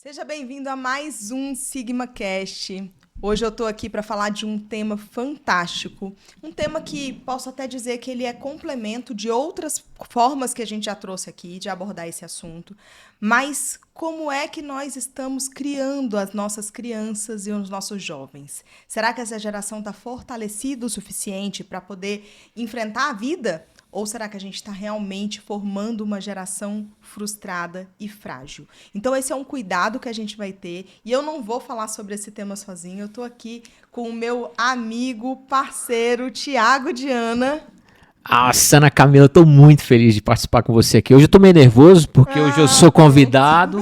Seja bem-vindo a mais um SigmaCast. Hoje eu estou aqui para falar de um tema fantástico, um tema que posso até dizer que ele é complemento de outras formas que a gente já trouxe aqui de abordar esse assunto, mas como é que nós estamos criando as nossas crianças e os nossos jovens? Será que essa geração está fortalecida o suficiente para poder enfrentar a vida? Ou será que a gente está realmente formando uma geração frustrada e frágil? Então, esse é um cuidado que a gente vai ter. E eu não vou falar sobre esse tema sozinho. Eu estou aqui com o meu amigo, parceiro, Tiago Diana. Nossa, Ana Camila, eu tô muito feliz de participar com você aqui. Hoje eu tô meio nervoso, porque hoje eu sou convidado,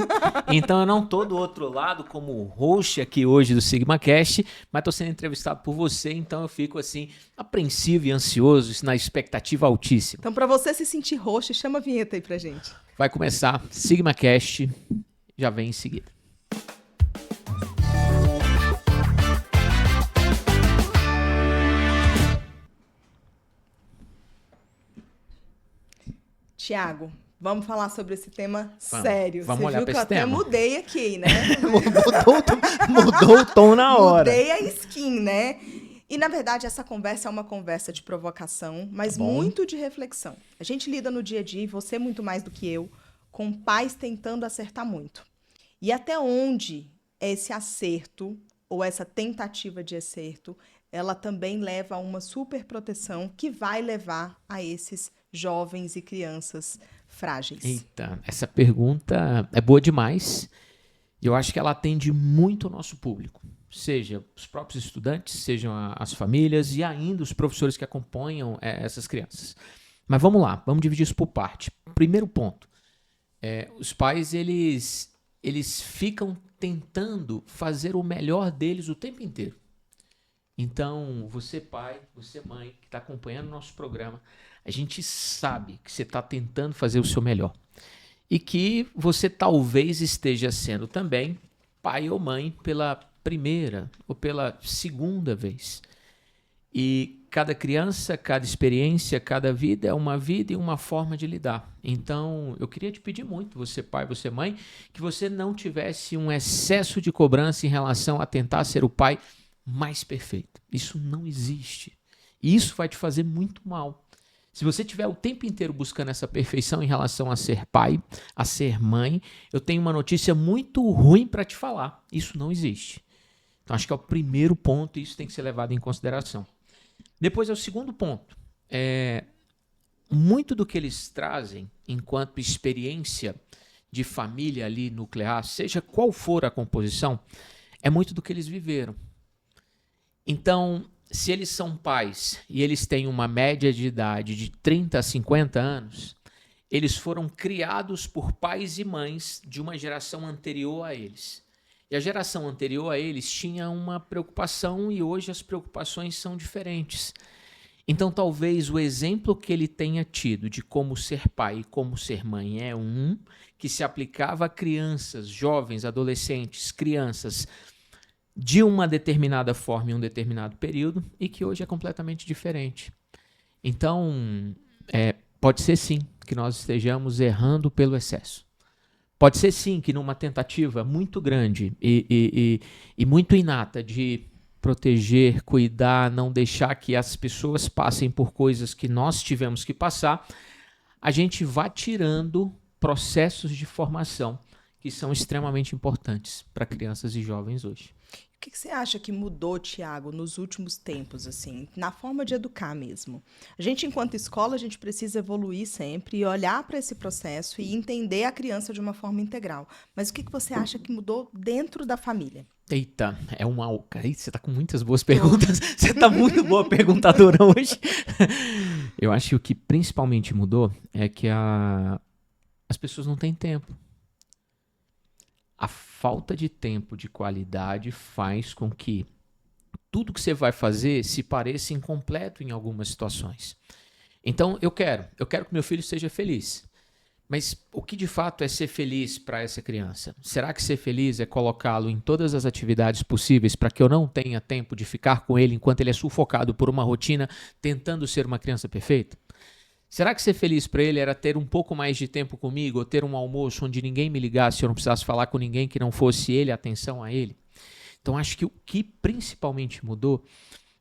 então eu não tô do outro lado como host aqui hoje do SigmaCast, mas tô sendo entrevistado por você, então eu fico assim, apreensivo e ansioso, na expectativa altíssima. Então, para você se sentir host, chama a vinheta aí pra gente. Vai começar, SigmaCast, já vem em seguida. Tiago, vamos falar sobre esse tema sério. Vamos Você olhar viu pra que eu esse tema. até mudei aqui, né? Mudou o tom na hora. Mudei a skin, né? E, na verdade, essa conversa é uma conversa de provocação, mas muito de reflexão. A gente lida no dia a dia, e você muito mais do que eu, com pais tentando acertar muito. E até onde esse acerto, ou essa tentativa de acerto, ela também leva a uma superproteção que vai levar a esses jovens e crianças frágeis. Eita, essa pergunta é boa demais. E eu acho que ela atende muito ao nosso público. Seja os próprios estudantes, sejam as famílias e ainda os professores que acompanham essas crianças. Mas vamos lá, vamos dividir isso por parte. Primeiro ponto, os pais eles ficam tentando fazer o melhor deles o tempo inteiro. Então, você pai, você mãe, que está acompanhando o nosso programa, a gente sabe que você está tentando fazer o seu melhor. E que você talvez esteja sendo também pai ou mãe pela primeira ou pela segunda vez. E cada criança, cada experiência, cada vida é uma vida e uma forma de lidar. Então, eu queria te pedir muito, você pai, você mãe, que você não tivesse um excesso de cobrança em relação a tentar ser o pai mais perfeito. Isso não existe. E isso vai te fazer muito mal. Se você estiver o tempo inteiro buscando essa perfeição em relação a ser pai, a ser mãe, eu tenho uma notícia muito ruim para te falar. Isso não existe. Então, acho que é o primeiro ponto e isso tem que ser levado em consideração. Depois é o segundo ponto. Muito do que eles trazem enquanto experiência de família ali nuclear, seja qual for a composição, é muito do que eles viveram. Então, se eles são pais e eles têm uma média de idade de 30 a 50 anos, eles foram criados por pais e mães de uma geração anterior a eles. E a geração anterior a eles tinha uma preocupação e hoje as preocupações são diferentes. Então, talvez o exemplo que ele tenha tido de como ser pai e como ser mãe é um que se aplicava a crianças, jovens, adolescentes, crianças, de uma determinada forma em um determinado período e que hoje é completamente diferente. Então, pode ser sim que nós estejamos errando pelo excesso. Pode ser sim que numa tentativa muito grande e muito inata de proteger, cuidar, não deixar que as pessoas passem por coisas que nós tivemos que passar, a gente vá tirando processos de formação que são extremamente importantes para crianças e jovens hoje. O que você acha que mudou, Tiago, nos últimos tempos, assim, na forma de educar mesmo? A gente, enquanto escola, a gente precisa evoluir sempre e olhar para esse processo e entender a criança de uma forma integral. Mas o que você acha que mudou dentro da família? Eita, você tá com muitas boas perguntas. Você tá muito boa perguntadora hoje. Eu acho que o que principalmente mudou é que as pessoas não têm tempo. A falta de tempo de qualidade faz com que tudo que você vai fazer se pareça incompleto em algumas situações. Então, eu quero que meu filho seja feliz. Mas o que de fato é ser feliz para essa criança? Será que ser feliz é colocá-lo em todas as atividades possíveis para que eu não tenha tempo de ficar com ele enquanto ele é sufocado por uma rotina tentando ser uma criança perfeita? Será que ser feliz para ele era ter um pouco mais de tempo comigo, ou ter um almoço onde ninguém me ligasse, eu não precisasse falar com ninguém que não fosse ele, atenção a ele? Então acho que o que principalmente mudou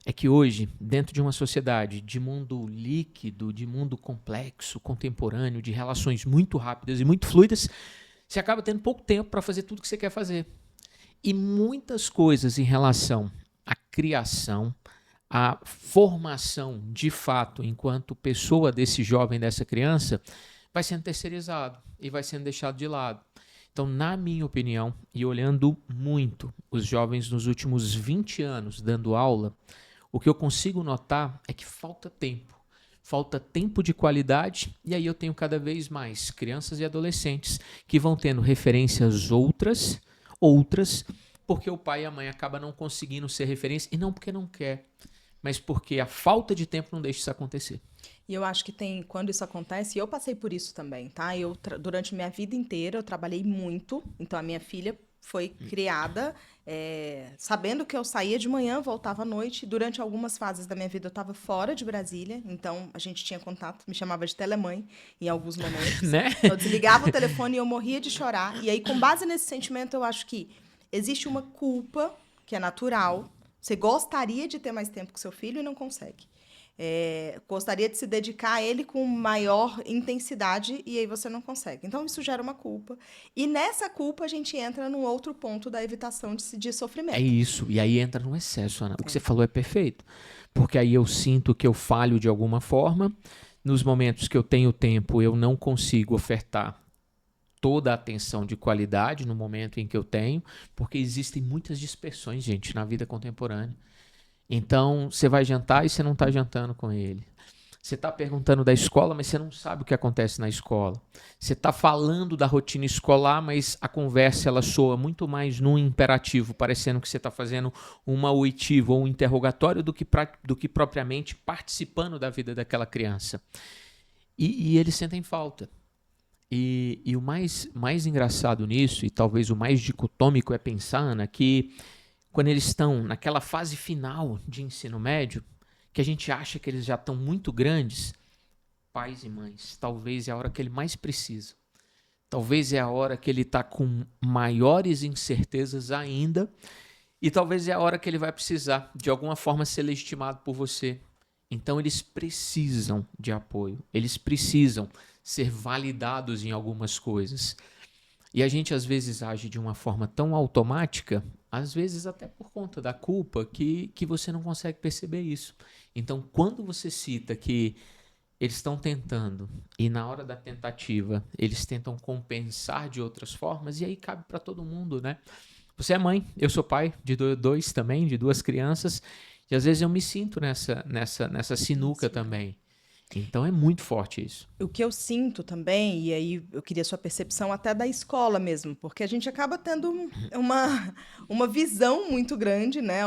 é que hoje, dentro de uma sociedade de mundo líquido, de mundo complexo, contemporâneo, de relações muito rápidas e muito fluidas, você acaba tendo pouco tempo para fazer tudo que você quer fazer. E muitas coisas em relação à criação, à formação de fato, enquanto pessoa desse jovem, dessa criança, vai sendo terceirizado e vai sendo deixado de lado. Então, na minha opinião, e olhando muito os jovens nos últimos 20 anos dando aula, o que eu consigo notar é que falta tempo de qualidade, e aí eu tenho cada vez mais crianças e adolescentes que vão tendo referências outras, porque o pai e a mãe acabam não conseguindo ser referência, e não porque não quer, mas porque a falta de tempo não deixa isso acontecer. E eu acho que quando isso acontece, e eu passei por isso também, tá? Durante minha vida inteira, eu trabalhei muito, então a minha filha foi criada sabendo que eu saía de manhã, voltava à noite. Durante algumas fases da minha vida, eu estava fora de Brasília, então a gente tinha contato, me chamava de telemãe em alguns momentos. Né? Eu desligava o telefone e eu morria de chorar. E aí, com base nesse sentimento, eu acho que existe uma culpa que é natural. Você gostaria de ter mais tempo com seu filho e não consegue. Gostaria de se dedicar a ele com maior intensidade e aí você não consegue. Então, isso gera uma culpa. E nessa culpa, a gente entra num outro ponto da evitação de sofrimento. É isso. E aí entra no excesso, Ana. O que você falou é perfeito. Porque aí eu sinto que eu falho de alguma forma. Nos momentos que eu tenho tempo, eu não consigo ofertar toda a atenção de qualidade no momento em que eu tenho, porque existem muitas dispersões, gente, na vida contemporânea. Então, você vai jantar e você não está jantando com ele. Você está perguntando da escola, mas você não sabe o que acontece na escola. Você está falando da rotina escolar, mas a conversa ela soa muito mais num imperativo, parecendo que você está fazendo uma oitiva ou um interrogatório do que propriamente participando da vida daquela criança. E eles sentem falta. E o mais engraçado nisso, e talvez o mais dicotômico, é pensar, Ana, que quando eles estão naquela fase final de ensino médio, que a gente acha que eles já estão muito grandes, pais e mães, talvez é a hora que ele mais precisa. Talvez é a hora que ele está com maiores incertezas ainda, e talvez é a hora que ele vai precisar, de alguma forma, ser legitimado por você. Então, eles precisam de apoio, eles precisam ser validados em algumas coisas. E a gente, às vezes, age de uma forma tão automática, às vezes até por conta da culpa, que você não consegue perceber isso. Então, quando você cita que eles estão tentando, e na hora da tentativa, eles tentam compensar de outras formas, e aí cabe para todo mundo, né? Você é mãe, eu sou pai de dois também, de duas crianças, e às vezes eu me sinto nessa sinuca também. Então é muito forte isso. O que eu sinto também, e aí eu queria sua percepção até da escola mesmo, porque a gente acaba tendo uma visão muito grande, né?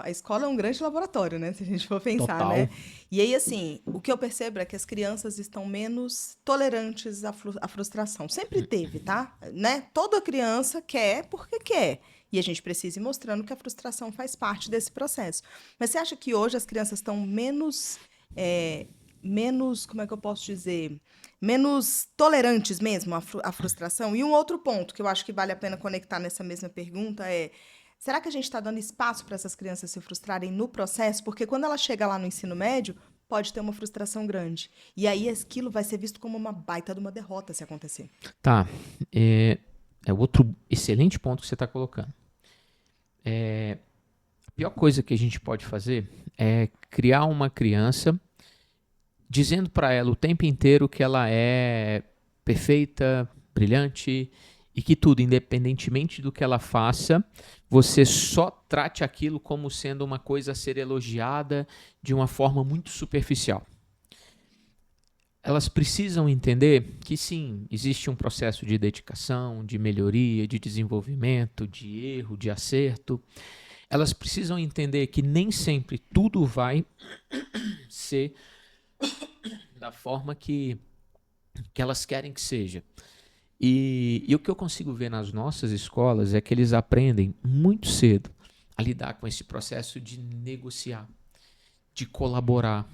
A escola é um grande laboratório, né? Se a gente for pensar, Total. né? E aí, assim, o que eu percebo é que as crianças estão menos tolerantes à frustração. Sempre teve, tá? Né? Toda criança quer porque quer. E a gente precisa ir mostrando que a frustração faz parte desse processo. Mas você acha que hoje as crianças estão menos, como é que eu posso dizer, menos tolerantes mesmo à frustração? E um outro ponto que eu acho que vale a pena conectar nessa mesma pergunta é, será que a gente está dando espaço para essas crianças se frustrarem no processo? Porque quando ela chega lá no ensino médio, pode ter uma frustração grande. E aí aquilo vai ser visto como uma baita de uma derrota se acontecer. Tá. É outro excelente ponto que você está colocando. A pior coisa que a gente pode fazer é criar uma criança dizendo para ela o tempo inteiro que ela é perfeita, brilhante e que tudo, independentemente do que ela faça, você só trate aquilo como sendo uma coisa a ser elogiada de uma forma muito superficial. Elas precisam entender que sim, existe um processo de dedicação, de melhoria, de desenvolvimento, de erro, de acerto. Elas precisam entender que nem sempre tudo vai ser da forma que elas querem que seja. E o que eu consigo ver nas nossas escolas é que eles aprendem muito cedo a lidar com esse processo de negociar, de colaborar,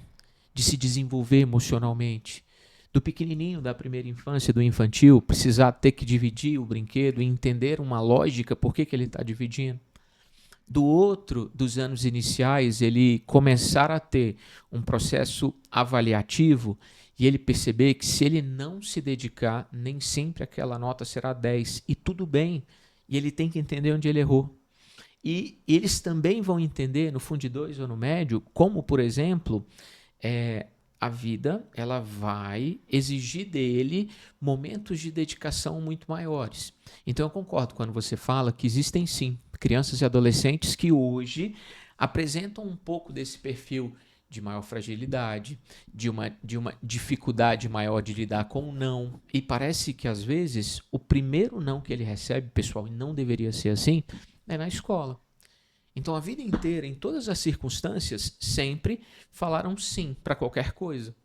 de se desenvolver emocionalmente, Do pequenininho, da primeira infância, do infantil, precisar ter que dividir o brinquedo e entender uma lógica, por que ele está dividindo. Do outro, dos anos iniciais, ele começar a ter um processo avaliativo e ele perceber que se ele não se dedicar, nem sempre aquela nota será 10. E tudo bem, e ele tem que entender onde ele errou. E eles também vão entender, no Fundo 2 ou no médio, como, por exemplo, a vida ela vai exigir dele momentos de dedicação muito maiores. Então eu concordo quando você fala que existem sim crianças e adolescentes que hoje apresentam um pouco desse perfil de maior fragilidade, de uma dificuldade maior de lidar com o não. E parece que às vezes o primeiro não que ele recebe, pessoal, e não deveria ser assim, é na escola. Então, a vida inteira, em todas as circunstâncias, sempre falaram sim para qualquer coisa.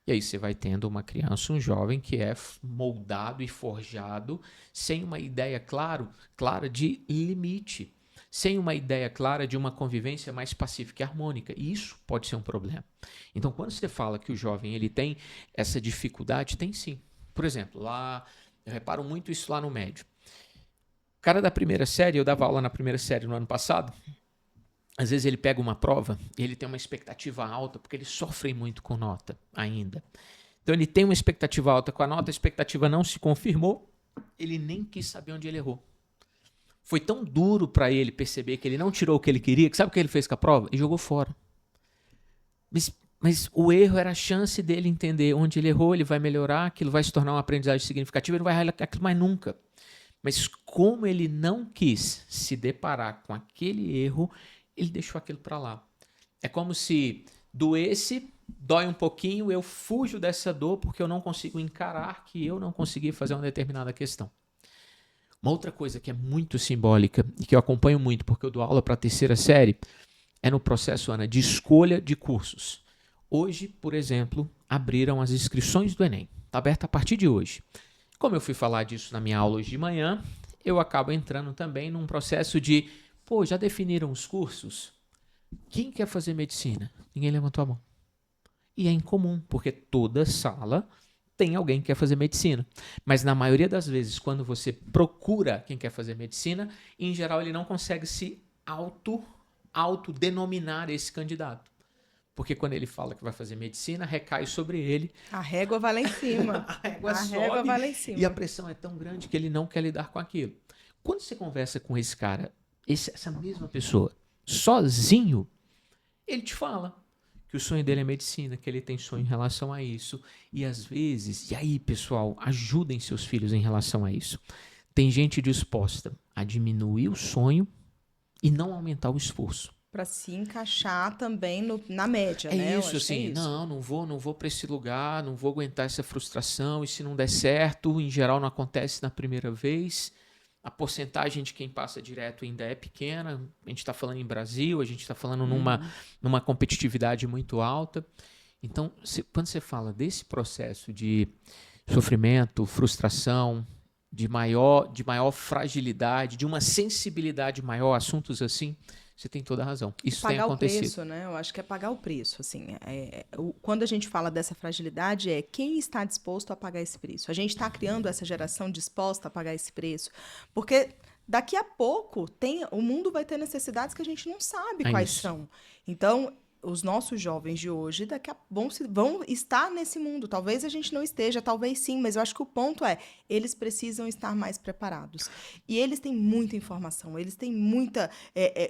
E aí você vai tendo uma criança, um jovem que é moldado e forjado sem uma ideia clara de limite, sem uma ideia clara de uma convivência mais pacífica e harmônica. E isso pode ser um problema. Então, quando você fala que o jovem ele tem essa dificuldade, tem sim. Por exemplo, lá, eu reparo muito isso lá no médio. O cara da primeira série, eu dava aula na primeira série no ano passado, às vezes ele pega uma prova e ele tem uma expectativa alta, porque eles sofrem muito com nota ainda. Então ele tem uma expectativa alta com a nota, a expectativa não se confirmou, ele nem quis saber onde ele errou. Foi tão duro para ele perceber que ele não tirou o que ele queria, que sabe o que ele fez com a prova? E jogou fora. Mas o erro era a chance dele entender onde ele errou, ele vai melhorar, aquilo vai se tornar uma aprendizagem significativa, ele não vai errar aquilo mais nunca. Mas como ele não quis se deparar com aquele erro, ele deixou aquilo para lá. É como se doesse, dói um pouquinho, eu fujo dessa dor porque eu não consigo encarar que eu não consegui fazer uma determinada questão. Uma outra coisa que é muito simbólica e que eu acompanho muito porque eu dou aula para a terceira série é no processo, Ana, de escolha de cursos. Hoje, por exemplo, abriram as inscrições do Enem. Está aberta a partir de hoje. Como eu fui falar disso na minha aula hoje de manhã, eu acabo entrando também num processo de já definiram os cursos? Quem quer fazer medicina? Ninguém levantou a mão. E é incomum, porque toda sala tem alguém que quer fazer medicina. Mas na maioria das vezes, quando você procura quem quer fazer medicina, em geral ele não consegue se autodenominar esse candidato. Porque quando ele fala que vai fazer medicina, recai sobre ele. A régua vai lá em cima. A régua vai lá em cima. E a pressão é tão grande que ele não quer lidar com aquilo. Quando você conversa com esse cara, essa mesma pessoa, sozinho, ele te fala que o sonho dele é medicina, que ele tem sonho em relação a isso. E às vezes, e aí, pessoal, ajudem seus filhos em relação a isso. Tem gente disposta a diminuir o sonho e não aumentar o esforço. Para se encaixar também na média, né? Isso, assim, não vou para esse lugar, não vou aguentar essa frustração, e se não der certo, em geral não acontece na primeira vez. A porcentagem de quem passa direto ainda é pequena. A gente está falando em Brasil, a gente está falando numa competitividade muito alta. Então, quando você fala desse processo de sofrimento, frustração, de maior fragilidade, de uma sensibilidade maior, assuntos assim, você tem toda a razão. Isso tem acontecido. Pagar o preço, né? Eu acho que é pagar o preço. Assim, quando a gente fala dessa fragilidade, é quem está disposto a pagar esse preço. A gente está criando essa geração disposta a pagar esse preço. Porque daqui a pouco o mundo vai ter necessidades que a gente não sabe quais são. Então, os nossos jovens de hoje vão estar nesse mundo. Talvez a gente não esteja, talvez sim, mas eu acho que o ponto é, eles precisam estar mais preparados. E eles têm muita informação, eles têm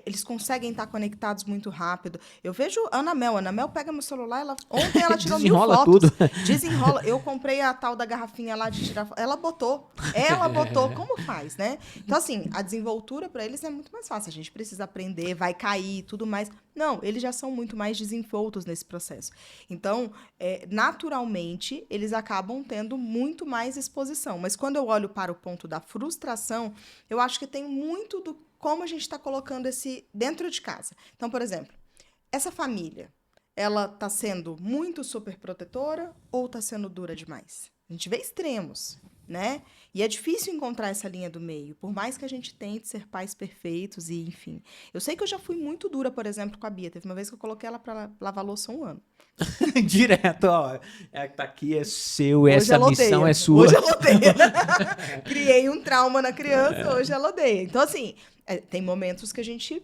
eles conseguem estar conectados muito rápido. Eu vejo a Ana Mel pega meu celular, ontem ela tirou 1000 fotos. Desenrola. Eu comprei a tal da garrafinha lá de tirar foto. Ela botou, como faz, né? Então, assim, a desenvoltura para eles é muito mais fácil. A gente precisa aprender, vai cair e tudo mais. Não, eles já são muito mais desenvoltos nesse processo. Então, naturalmente, eles acabam tendo muito mais exposição. Mas quando eu olho para o ponto da frustração, eu acho que tem muito do como a gente está colocando esse dentro de casa. Então, por exemplo, essa família, ela está sendo muito super protetora ou está sendo dura demais? A gente vê extremos. né? E é difícil encontrar essa linha do meio, por mais que a gente tente ser pais perfeitos e, enfim. Eu sei que eu já fui muito dura, por exemplo, com a Bia. Teve uma vez que eu coloquei ela para lavar louça 1 ano. Direto, ó. É que tá aqui, é seu, Hoje essa ela missão odeia. é sua. Hoje ela odeia. Criei um trauma na criança, hoje ela odeia. Então, assim, tem momentos que a gente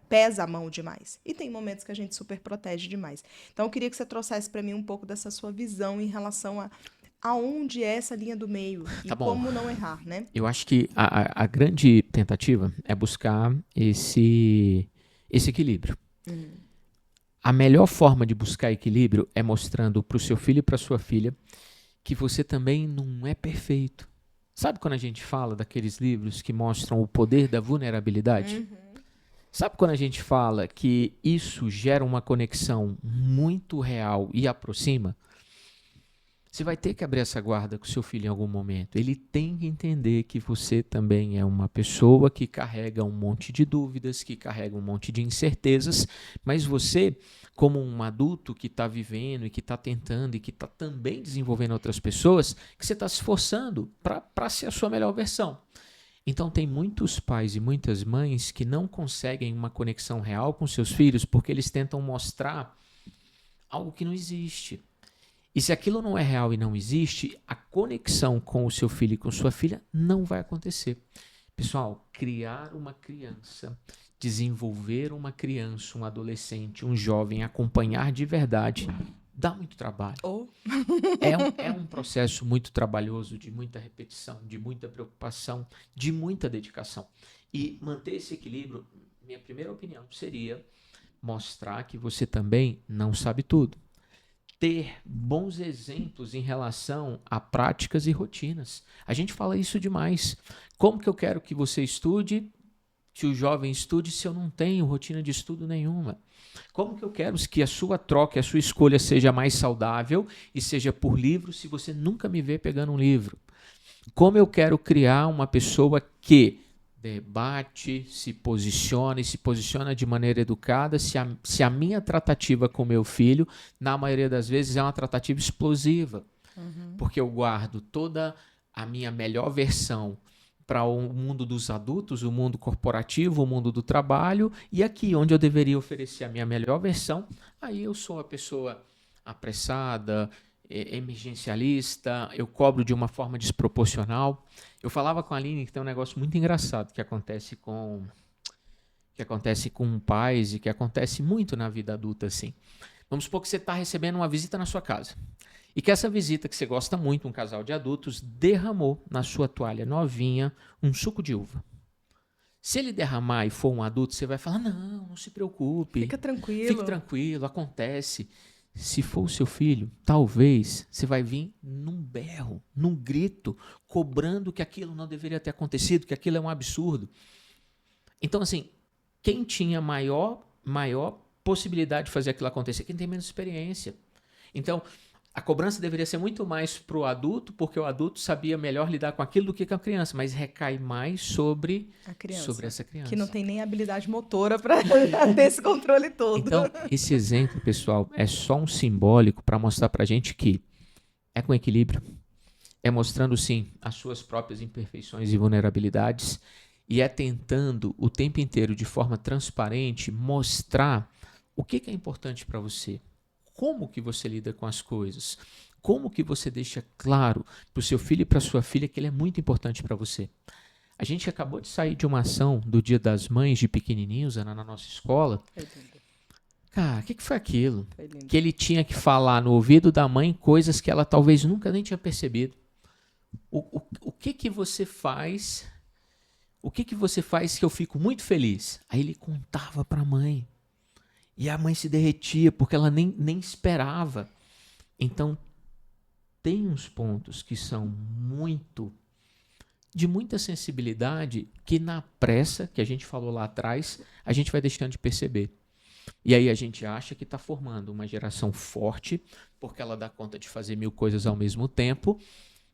pesa a mão demais. E tem momentos que a gente super protege demais. Então, eu queria que você trouxesse para mim um pouco dessa sua visão em relação a aonde é essa linha do meio e Tá bom. como não errar, né? Eu acho que a grande tentativa é buscar esse equilíbrio. A melhor forma de buscar equilíbrio é mostrando para o seu filho e para sua filha que você também não é perfeito. Sabe quando a gente fala daqueles livros que mostram o poder da vulnerabilidade? Sabe quando a gente fala que isso gera uma conexão muito real e aproxima? Você vai ter que abrir essa guarda com seu filho em algum momento. Ele tem que entender que você também é uma pessoa que carrega um monte de dúvidas, que carrega um monte de incertezas, mas você, como um adulto que está vivendo e que está tentando e que está também desenvolvendo outras pessoas, que você está se esforçando para ser a sua melhor versão. Então tem muitos pais e muitas mães que não conseguem uma conexão real com seus filhos porque eles tentam mostrar algo que não existe. E se aquilo não é real e não existe, a conexão com o seu filho e com sua filha não vai acontecer. Pessoal, criar uma criança, desenvolver uma criança, um adolescente, um jovem, acompanhar de verdade, dá muito trabalho. É um processo muito trabalhoso, de muita repetição, de muita preocupação, de muita dedicação. E manter esse equilíbrio, minha primeira opinião seria mostrar que você também não sabe tudo. Ter bons exemplos em relação a práticas e rotinas. A gente fala isso demais. Como que eu quero que você estude, que o jovem estude, se eu não tenho rotina de estudo nenhuma? Como que eu quero que a sua troca, a sua escolha seja mais saudável e seja por livro, se você nunca me vê pegando um livro? Como eu quero criar uma pessoa que debate, se posiciona de maneira educada, se a minha tratativa com meu filho, na maioria das vezes, é uma tratativa explosiva. Porque eu guardo toda a minha melhor versão para o mundo dos adultos, o mundo corporativo, o mundo do trabalho, e aqui, onde eu deveria oferecer a minha melhor versão, aí eu sou a pessoa apressada, emergencialista, eu cobro de uma forma desproporcional. Eu falava com a Aline que tem um negócio muito engraçado que acontece com pais e que acontece muito na vida adulta assim. Vamos supor que você está recebendo uma visita na sua casa e que essa visita que você gosta muito, um casal de adultos, derramou na sua toalha novinha um suco de uva. Se ele derramar e for um adulto, você vai falar, não se preocupe. Fica tranquilo. Fique tranquilo, acontece. Se for o seu filho, talvez você vai vir num berro, num grito, cobrando que aquilo não deveria ter acontecido, que aquilo é um absurdo. Então, assim, quem tinha maior possibilidade de fazer aquilo acontecer? Quem tem menos experiência. Então, a cobrança deveria ser muito mais para o adulto, porque o adulto sabia melhor lidar com aquilo do que com a criança, mas recai mais sobre essa criança. Que não tem nem habilidade motora para ter esse controle todo. Então, esse exemplo, pessoal, é só um simbólico para mostrar para a gente que é com equilíbrio, é mostrando, sim, as suas próprias imperfeições e vulnerabilidades, e é tentando o tempo inteiro, de forma transparente, mostrar o que é importante para você. Como que você lida com as coisas? Como que você deixa claro para o seu filho e para a sua filha que ele é muito importante para você? A gente acabou de sair de uma ação do Dia das Mães de pequenininhos, Ana, na nossa escola. Cara, o que foi aquilo? Que ele tinha que falar no ouvido da mãe coisas que ela talvez nunca nem tinha percebido. O que você faz? O que você faz que eu fico muito feliz? Aí ele contava para a mãe. E a mãe se derretia, porque ela nem esperava. Então, tem uns pontos que são de muita sensibilidade, que na pressa, que a gente falou lá atrás, a gente vai deixando de perceber. E aí a gente acha que está formando uma geração forte, porque ela dá conta de fazer 1000 coisas ao mesmo tempo,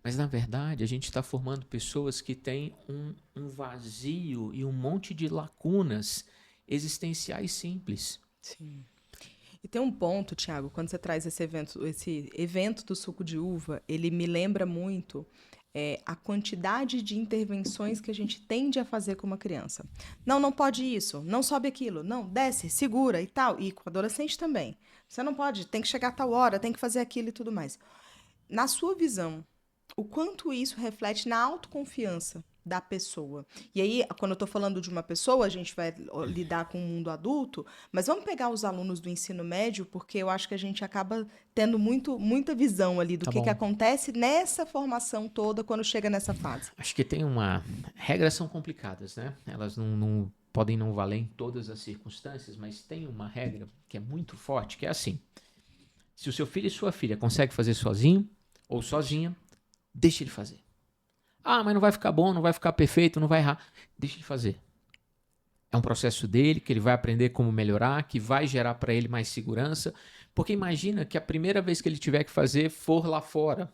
mas, na verdade, a gente está formando pessoas que têm um vazio e um monte de lacunas existenciais simples. Sim. E tem um ponto, Thiago, quando você traz esse evento do suco de uva, ele me lembra muito a quantidade de intervenções que a gente tende a fazer com uma criança. Não, não pode isso, não sobe aquilo, não, desce, segura e tal. E com o adolescente também. Você não pode, tem que chegar a tal hora, tem que fazer aquilo e tudo mais. Na sua visão, o quanto isso reflete na autoconfiança da pessoa. E aí, quando eu estou falando de uma pessoa, a gente vai lidar com o mundo adulto, mas vamos pegar os alunos do ensino médio, porque eu acho que a gente acaba tendo muita visão ali do Tá que bom. acontece nessa formação toda quando chega nessa fase. Acho que tem uma. Regras são complicadas, né? Elas não podem não valer em todas as circunstâncias, mas tem uma regra que é muito forte, que é assim: se o seu filho e sua filha conseguem fazer sozinho ou sozinha, deixe ele fazer. Ah, mas não vai ficar bom, não vai ficar perfeito, não vai errar. Deixe ele fazer. É um processo dele, que ele vai aprender como melhorar, que vai gerar para ele mais segurança. Porque imagina que a primeira vez que ele tiver que fazer for lá fora.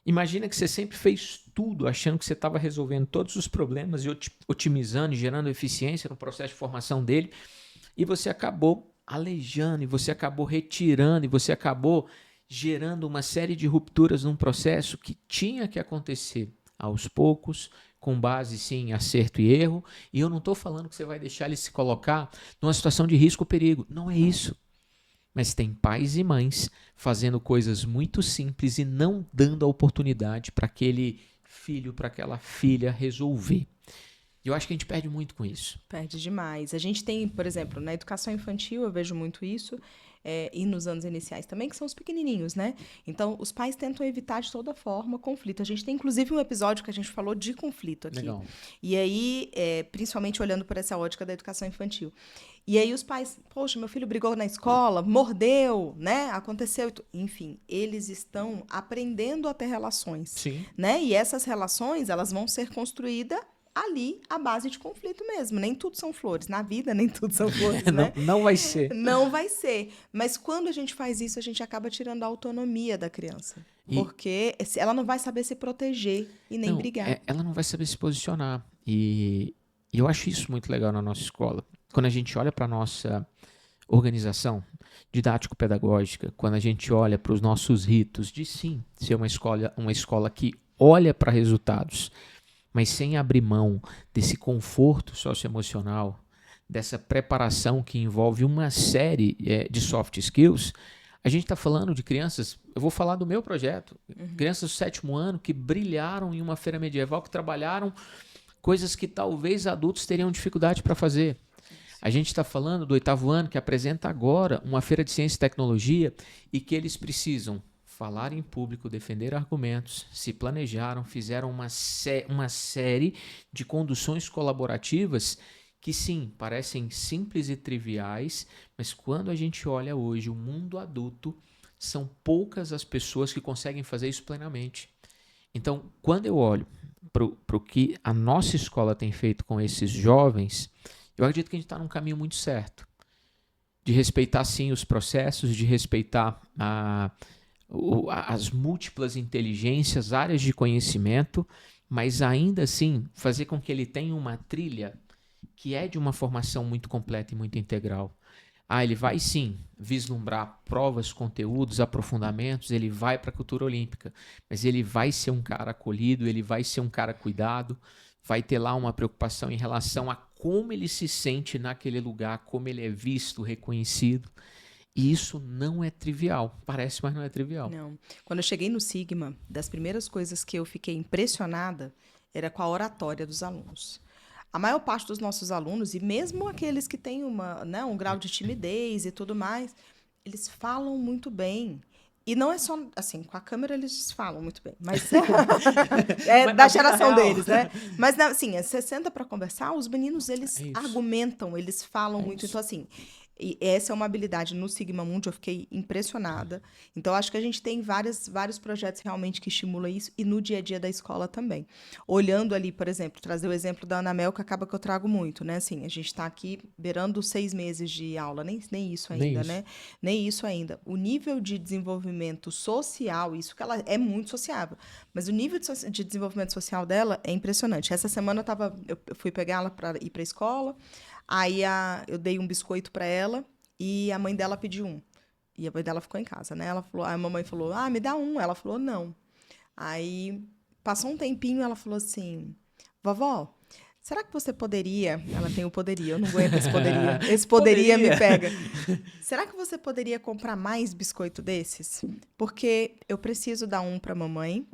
Imagina que você sempre fez tudo achando que você estava resolvendo todos os problemas e otimizando e gerando eficiência no processo de formação dele. E você acabou aleijando, e você acabou retirando, e você acabou gerando uma série de rupturas num processo que tinha que acontecer aos poucos, com base sim em acerto e erro. E eu não estou falando que você vai deixar ele se colocar numa situação de risco ou perigo. Não é isso. Mas tem pais e mães fazendo coisas muito simples e não dando a oportunidade para aquele filho, para aquela filha resolver. E eu acho que a gente perde muito com isso. Perde demais. A gente tem, por exemplo, na educação infantil, eu vejo muito isso, e nos anos iniciais também, que são os pequenininhos, né? Então, os pais tentam evitar de toda forma conflito. A gente tem, inclusive, um episódio que a gente falou de conflito aqui. Legal. E aí, principalmente olhando por essa ótica da educação infantil. E aí os pais, poxa, meu filho brigou na escola, mordeu, né? Aconteceu. Enfim, eles estão aprendendo a ter relações, Sim. né? E essas relações, elas vão ser construídas ali à base de conflito mesmo. Nem tudo são flores. Na vida, nem tudo são flores, né? Não vai ser. Não vai ser. Mas quando a gente faz isso, a gente acaba tirando a autonomia da criança. Porque ela não vai saber se proteger e nem brigar. Ela não vai saber se posicionar. E eu acho isso muito legal na nossa escola. Quando a gente olha para a nossa organização didático-pedagógica, quando a gente olha para os nossos ritos de sim ser uma escola que olha para resultados, mas sem abrir mão desse conforto socioemocional, dessa preparação que envolve uma série de soft skills, a gente está falando de crianças, eu vou falar do meu projeto, crianças do 7º ano que brilharam em uma feira medieval, que trabalharam coisas que talvez adultos teriam dificuldade para fazer. A gente está falando do 8º ano que apresenta agora uma feira de ciência e tecnologia e que eles precisam falar em público, defender argumentos, se planejaram, fizeram uma série de conduções colaborativas que sim, parecem simples e triviais, mas quando a gente olha hoje o mundo adulto, são poucas as pessoas que conseguem fazer isso plenamente. Então, quando eu olho para o que a nossa escola tem feito com esses jovens, eu acredito que a gente está num caminho muito certo. De respeitar, sim, os processos, de respeitar as múltiplas inteligências, áreas de conhecimento, mas ainda assim fazer com que ele tenha uma trilha que é de uma formação muito completa e muito integral. Ele vai sim vislumbrar provas, conteúdos, aprofundamentos, ele vai para a cultura olímpica, mas ele vai ser um cara acolhido, ele vai ser um cara cuidado, vai ter lá uma preocupação em relação a como ele se sente naquele lugar, como ele é visto, reconhecido. E isso não é trivial. Parece, mas não é trivial. Não. Quando eu cheguei no Sigma, das primeiras coisas que eu fiquei impressionada era com a oratória dos alunos. A maior parte dos nossos alunos, e mesmo aqueles que têm um grau de timidez e tudo mais, eles falam muito bem. E não é só, assim, com a câmera eles falam muito bem, mas Mas da na geração vida real. deles, né? Mas, assim, você senta para conversar, os meninos, eles É isso. argumentam, eles falam muito. isso. Então, assim, e essa é uma habilidade no Sigma Mundi, eu fiquei impressionada. Então, acho que a gente tem vários projetos realmente que estimulam isso, e no dia a dia da escola também. Olhando ali, por exemplo, trazer o exemplo da Ana Mel, que acaba que eu trago muito, né? Assim, a gente está aqui beirando 6 meses de aula, nem isso ainda, Nem isso. né? Nem isso ainda. O nível de desenvolvimento social, isso que ela é muito sociável, mas o nível de desenvolvimento social dela é impressionante. Essa semana eu fui pegar ela para ir para a escola, aí eu dei um biscoito para ela e a mãe dela pediu um. E a mãe dela ficou em casa, né? Ela falou, a mamãe falou, me dá um. Ela falou, não. Aí passou um tempinho, ela falou assim, vovó, será que você poderia... Ela tem o poderia, eu não aguento esse poderia. Esse poderia me pega. Será que você poderia comprar mais biscoito desses? Porque eu preciso dar um para mamãe,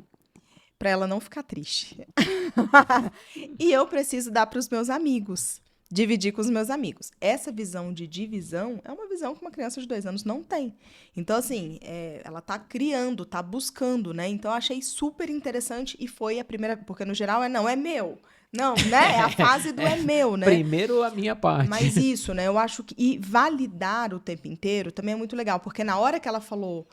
para ela não ficar triste. E eu preciso dar para os meus amigos. Dividir com os meus amigos. Essa visão de divisão é uma visão que uma criança de 2 anos não tem. Então, assim, ela está criando, está buscando, né? Então, eu achei super interessante e foi a primeira... Porque, no geral, não, é meu. Não, né? É a fase do é meu, né? Primeiro a minha parte. Mas isso, né? Eu acho que... E validar o tempo inteiro também é muito legal. Porque na hora que ela falou...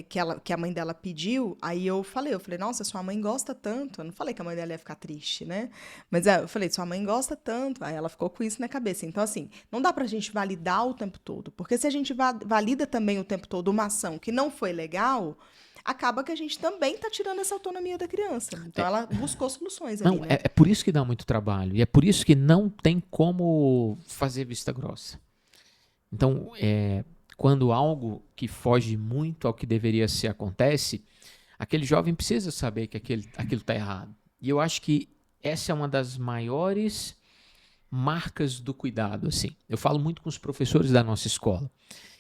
que a mãe dela pediu, aí eu falei, nossa, sua mãe gosta tanto. Eu não falei que a mãe dela ia ficar triste, né? Mas eu falei, sua mãe gosta tanto. Aí ela ficou com isso na cabeça. Então, assim, não dá pra gente validar o tempo todo. Porque se a gente valida também o tempo todo uma ação que não foi legal, acaba que a gente também tá tirando essa autonomia da criança. Então, ela buscou soluções ali, Não, né? é por isso que dá muito trabalho. E é por isso que não tem como fazer vista grossa. Então, quando algo que foge muito ao que deveria ser acontece, aquele jovem precisa saber que aquilo está errado. E eu acho que essa é uma das maiores marcas do cuidado. Assim. Eu falo muito com os professores da nossa escola,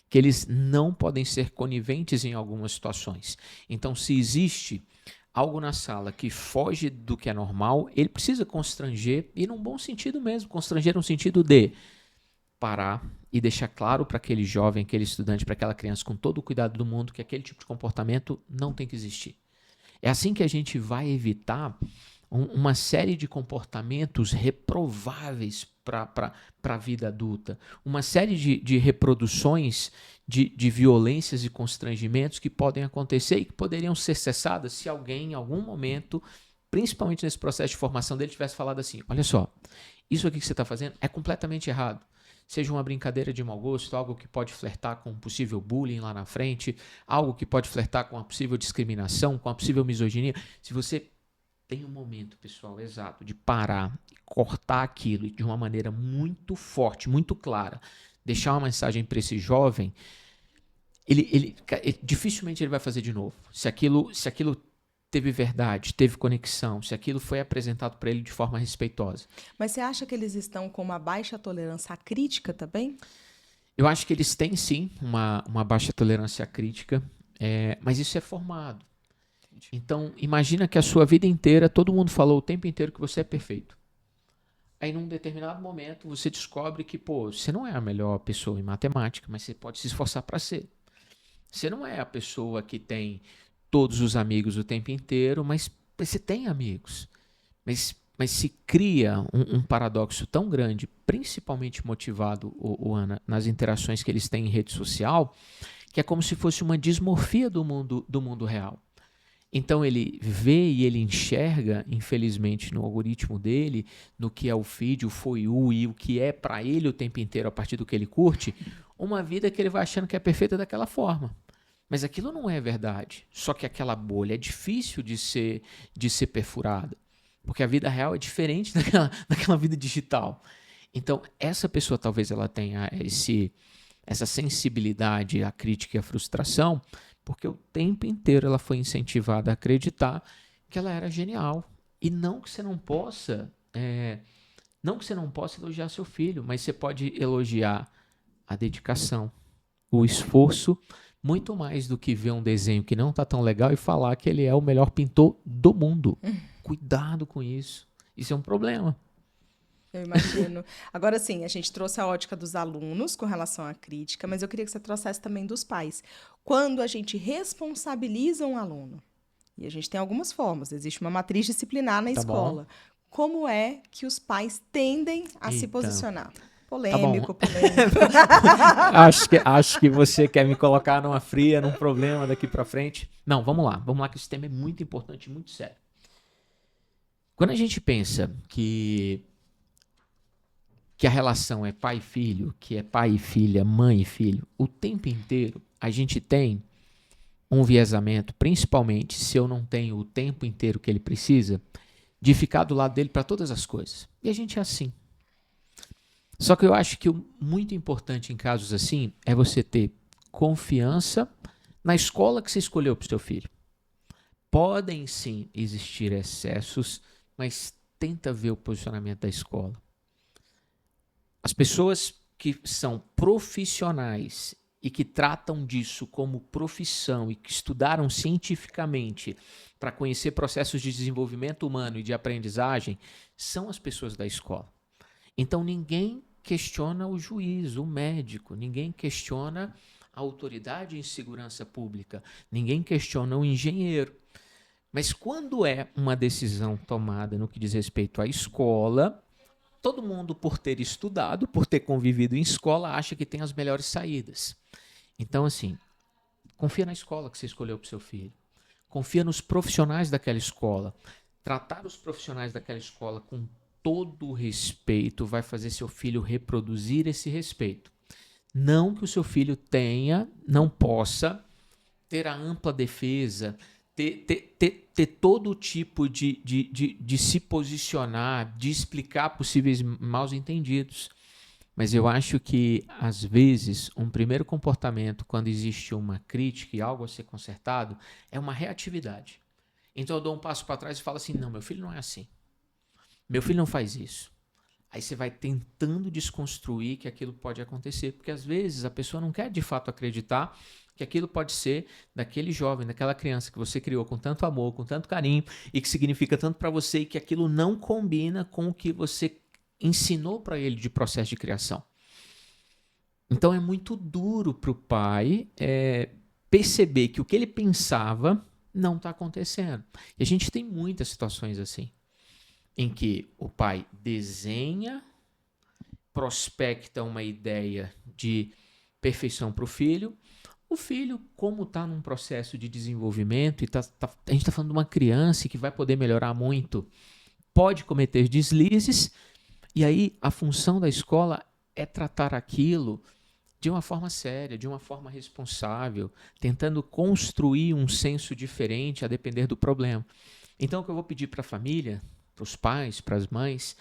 que eles não podem ser coniventes em algumas situações. Então, se existe algo na sala que foge do que é normal, ele precisa constranger, e num bom sentido mesmo, constranger no sentido de parar e deixar claro para aquele jovem, aquele estudante, para aquela criança, com todo o cuidado do mundo, que aquele tipo de comportamento não tem que existir. É assim que a gente vai evitar uma série de comportamentos reprováveis para a vida adulta, uma série de reproduções de violências e constrangimentos que podem acontecer e que poderiam ser cessadas se alguém, em algum momento, principalmente nesse processo de formação dele, tivesse falado assim, olha só, isso aqui que você está fazendo é completamente errado. Seja uma brincadeira de mau gosto, algo que pode flertar com um possível bullying lá na frente, algo que pode flertar com uma possível discriminação, com uma possível misoginia. Se você tem um momento, pessoal, exato, de parar e cortar aquilo de uma maneira muito forte, muito clara, deixar uma mensagem para esse jovem, ele dificilmente ele vai fazer de novo. Se aquilo teve verdade, teve conexão, se aquilo foi apresentado para ele de forma respeitosa. Mas você acha que eles estão com uma baixa tolerância à crítica também? Eu acho que eles têm sim uma baixa tolerância à crítica, mas isso é formado. Então, imagina que a sua vida inteira, todo mundo falou o tempo inteiro que você é perfeito. Aí, num determinado momento, você descobre que, você não é a melhor pessoa em matemática, mas você pode se esforçar para ser. Você não é a pessoa que tem todos os amigos o tempo inteiro, mas você tem amigos. Mas se cria um paradoxo tão grande, principalmente motivado, Ana, nas interações que eles têm em rede social, que é como se fosse uma dismorfia do mundo real. Então ele vê e ele enxerga, infelizmente, no algoritmo dele, no que é o feed, o For You e o que é para ele o tempo inteiro a partir do que ele curte, uma vida que ele vai achando que é perfeita daquela forma. Mas aquilo não é verdade. Só que aquela bolha é difícil de ser perfurada. Porque a vida real é diferente daquela vida digital. Então, essa pessoa talvez ela tenha essa sensibilidade à crítica e à frustração, porque o tempo inteiro ela foi incentivada a acreditar que ela era genial. E não que você não possa elogiar seu filho, mas você pode elogiar a dedicação, o esforço, muito mais do que ver um desenho que não está tão legal e falar que ele é o melhor pintor do mundo. Cuidado com isso. Isso é um problema. Eu imagino. Agora, sim, a gente trouxe a ótica dos alunos com relação à crítica, mas eu queria que você trouxesse também dos pais. Quando a gente responsabiliza um aluno, e a gente tem algumas formas, existe uma matriz disciplinar na escola. Bom. Como é que os pais tendem a se posicionar? Polêmico, polêmico. Acho que você quer me colocar numa fria, num problema daqui para frente. Não, vamos lá que esse tema é muito importante e muito sério. Quando a gente pensa que a relação é pai e filho, que é pai e filha, mãe e filho, o tempo inteiro a gente tem um viesamento, principalmente se eu não tenho o tempo inteiro que ele precisa, de ficar do lado dele para todas as coisas. E a gente é assim. Só que eu acho que o muito importante em casos assim é você ter confiança na escola que você escolheu para o seu filho. Podem sim existir excessos, mas tenta ver o posicionamento da escola. As pessoas que são profissionais e que tratam disso como profissão e que estudaram cientificamente para conhecer processos de desenvolvimento humano e de aprendizagem são as pessoas da escola. Então ninguém questiona o juiz, o médico, ninguém questiona a autoridade em segurança pública, ninguém questiona o engenheiro. Mas quando é uma decisão tomada no que diz respeito à escola, todo mundo, por ter estudado, por ter convivido em escola, acha que tem as melhores saídas. Então, assim, confia na escola que você escolheu para o seu filho. Confia nos profissionais daquela escola. Tratar os profissionais daquela escola com todo o respeito vai fazer seu filho reproduzir esse respeito. Não que o seu filho não possa ter a ampla defesa, ter todo tipo de se posicionar, de explicar possíveis maus entendidos. Mas eu acho que, às vezes, um primeiro comportamento, quando existe uma crítica e algo a ser consertado, é uma reatividade. Então eu dou um passo para trás e falo assim, não, meu filho não é assim. Meu filho não faz isso. Aí você vai tentando desconstruir que aquilo pode acontecer, porque às vezes a pessoa não quer de fato acreditar que aquilo pode ser daquele jovem, daquela criança que você criou com tanto amor, com tanto carinho e que significa tanto para você e que aquilo não combina com o que você ensinou para ele de processo de criação. Então é muito duro para o pai perceber que o que ele pensava não está acontecendo. E a gente tem muitas situações assim, em que o pai desenha, prospecta uma ideia de perfeição para o filho. O filho, como está num processo de desenvolvimento, e a gente está falando de uma criança que vai poder melhorar muito, pode cometer deslizes, e aí a função da escola é tratar aquilo de uma forma séria, de uma forma responsável, tentando construir um senso diferente a depender do problema. Então, o que eu vou pedir para a família, para os pais, para as mães,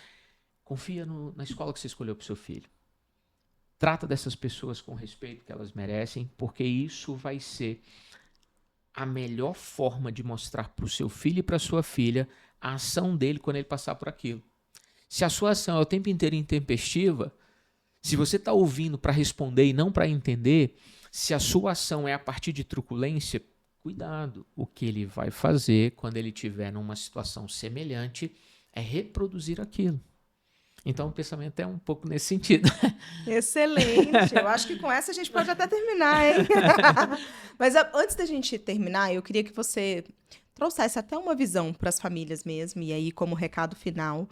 confia na escola que você escolheu para o seu filho. Trata dessas pessoas com o respeito que elas merecem, porque isso vai ser a melhor forma de mostrar para o seu filho e para a sua filha a ação dele quando ele passar por aquilo. Se a sua ação é o tempo inteiro intempestiva, se você está ouvindo para responder e não para entender, se a sua ação é a partir de truculência, cuidado. O que ele vai fazer quando ele estiver numa situação semelhante é reproduzir aquilo. Então o pensamento é um pouco nesse sentido. Excelente. Eu acho que com essa a gente pode até terminar, hein? Mas antes da gente terminar, eu queria que você trouxesse até uma visão para as famílias mesmo, e aí como recado final,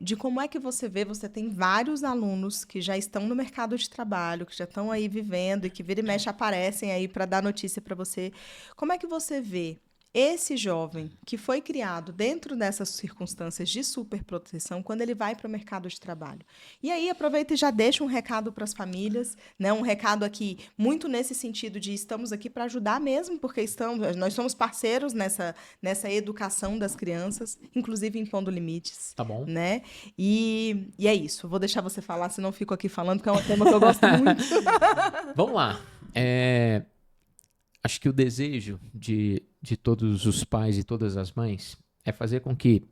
de como é que você vê, você tem vários alunos que já estão no mercado de trabalho, que já estão aí vivendo e que vira e mexe aparecem aí para dar notícia para você. Como é que você vê esse jovem que foi criado dentro dessas circunstâncias de superproteção, quando ele vai para o mercado de trabalho? E aí, aproveita e já deixa um recado para as famílias, né? Um recado aqui muito nesse sentido de estamos aqui para ajudar mesmo, porque nós somos parceiros nessa educação das crianças, inclusive impondo limites. Tá bom. Né? E é isso. Eu vou deixar você falar, senão eu fico aqui falando, porque é um tema que eu gosto muito. Vamos lá. Acho que o desejo de todos os pais e todas as mães é fazer com que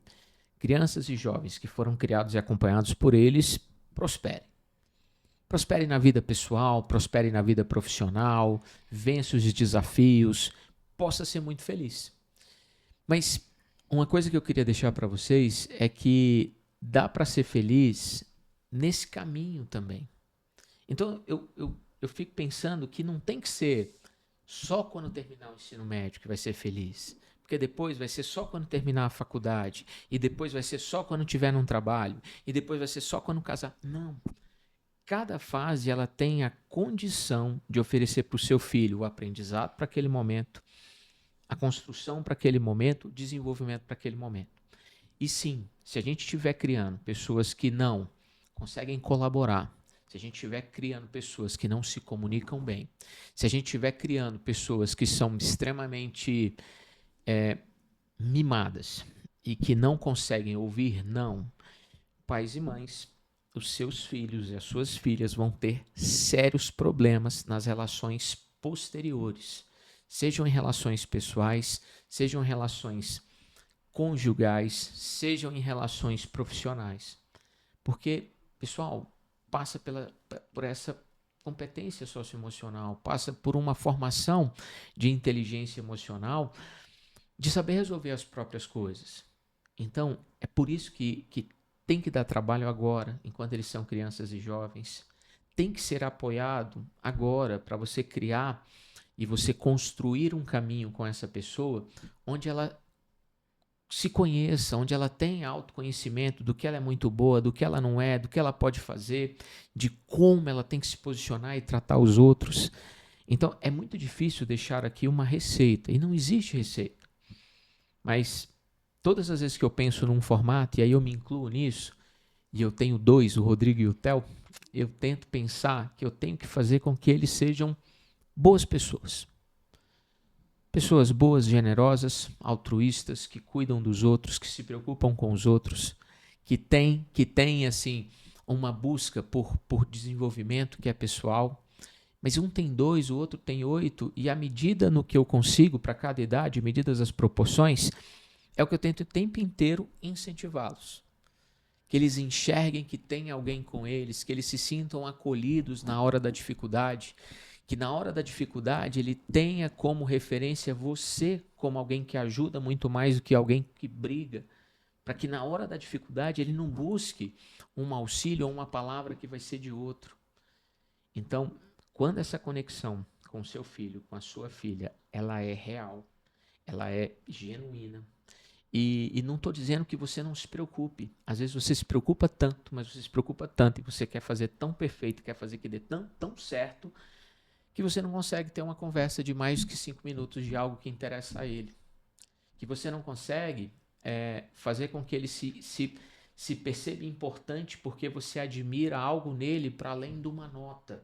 crianças e jovens que foram criados e acompanhados por eles prosperem. Prosperem na vida pessoal, prosperem na vida profissional, vença os desafios, possa ser muito feliz. Mas uma coisa que eu queria deixar para vocês é que dá para ser feliz nesse caminho também. Então eu fico pensando que não tem que ser só quando terminar o ensino médio que vai ser feliz. Porque depois vai ser só quando terminar a faculdade. E depois vai ser só quando tiver num trabalho. E depois vai ser só quando casar. Não. Cada fase ela tem a condição de oferecer para o seu filho o aprendizado para aquele momento, a construção para aquele momento, o desenvolvimento para aquele momento. E sim, se a gente estiver criando pessoas que não conseguem colaborar, se a gente estiver criando pessoas que não se comunicam bem, se a gente estiver criando pessoas que são extremamente mimadas e que não conseguem ouvir não, pais e mães, os seus filhos e as suas filhas vão ter sérios problemas nas relações posteriores. Sejam em relações pessoais, sejam em relações conjugais, sejam em relações profissionais. Porque, pessoal, passa por essa competência socioemocional, passa por uma formação de inteligência emocional, de saber resolver as próprias coisas. Então, é por isso que tem que dar trabalho agora, enquanto eles são crianças e jovens. Tem que ser apoiado agora para você criar e você construir um caminho com essa pessoa onde ela se conheça, onde ela tem autoconhecimento do que ela é muito boa, do que ela não é, do que ela pode fazer, de como ela tem que se posicionar e tratar os outros. Então, é muito difícil deixar aqui uma receita, e não existe receita. Mas todas as vezes que eu penso num formato, e aí eu me incluo nisso, e eu tenho dois, o Rodrigo e o Theo, eu tento pensar que eu tenho que fazer com que eles sejam boas pessoas. Pessoas boas, generosas, altruístas, que cuidam dos outros, que se preocupam com os outros, que têm assim, uma busca por desenvolvimento que é pessoal. Mas um tem 2, o outro tem 8, e à medida no que eu consigo para cada idade, medidas as proporções, é o que eu tento o tempo inteiro incentivá-los. Que eles enxerguem que tem alguém com eles, que eles se sintam acolhidos na hora da dificuldade, que na hora da dificuldade ele tenha como referência você como alguém que ajuda muito mais do que alguém que briga, para que na hora da dificuldade ele não busque um auxílio ou uma palavra que vai ser de outro. Então, quando essa conexão com o seu filho, com a sua filha, ela é real, ela é genuína, e não estou dizendo que você não se preocupe. Às vezes você se preocupa tanto, mas você se preocupa tanto e você quer fazer tão perfeito, quer fazer que dê tão certo, que você não consegue ter uma conversa de mais que 5 minutos de algo que interessa a ele. Que você não consegue fazer com que ele se perceba importante porque você admira algo nele para além de uma nota.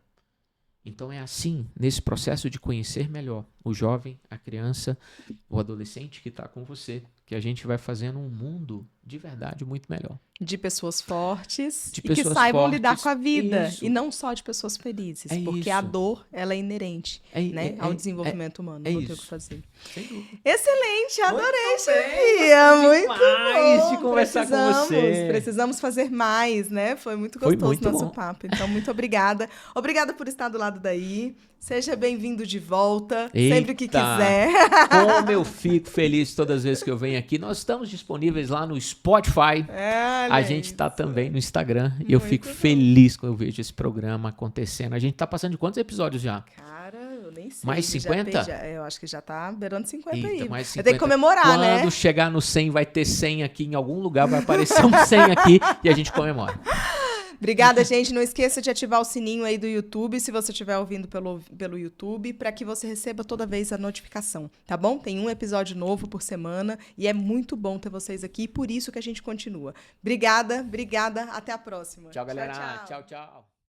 Então é assim, nesse processo de conhecer melhor o jovem, a criança, o adolescente que está com você, que a gente vai fazendo um mundo de verdade muito melhor. De pessoas fortes De e pessoas que saibam fortes, lidar com a vida. isso. E não só de pessoas felizes, porque isso. a dor, ela é inerente ao desenvolvimento humano. Não tem o que fazer. Sem dúvida. Excelente, adorei, Muito Chefia. Muito bom. de conversar com você. Precisamos fazer mais, né? Foi muito gostoso muito nosso bom. papo. Então, muito obrigada. Obrigada por estar do lado daí. Seja bem-vindo de volta, sempre que quiser. Como eu fico feliz todas as vezes que eu venho aqui. Nós estamos disponíveis lá no Spotify. A gente está também no Instagram. E eu fico feliz quando eu vejo esse programa acontecendo. A gente está passando de quantos episódios já? Cara, eu nem sei. Mais 50? Eu acho que já tá beirando 50 aí. Mais 50. Eu tenho que comemorar, quando né? Quando chegar no 100, vai ter 100 aqui em algum lugar. Vai aparecer um 100 aqui e a gente comemora. Obrigada, gente. Não esqueça de ativar o sininho aí do YouTube, se você estiver ouvindo pelo YouTube, para que você receba toda vez a notificação, tá bom? Tem um episódio novo por semana e é muito bom ter vocês aqui, por isso que a gente continua. Obrigada. Até a próxima. Tchau, galera. Tchau.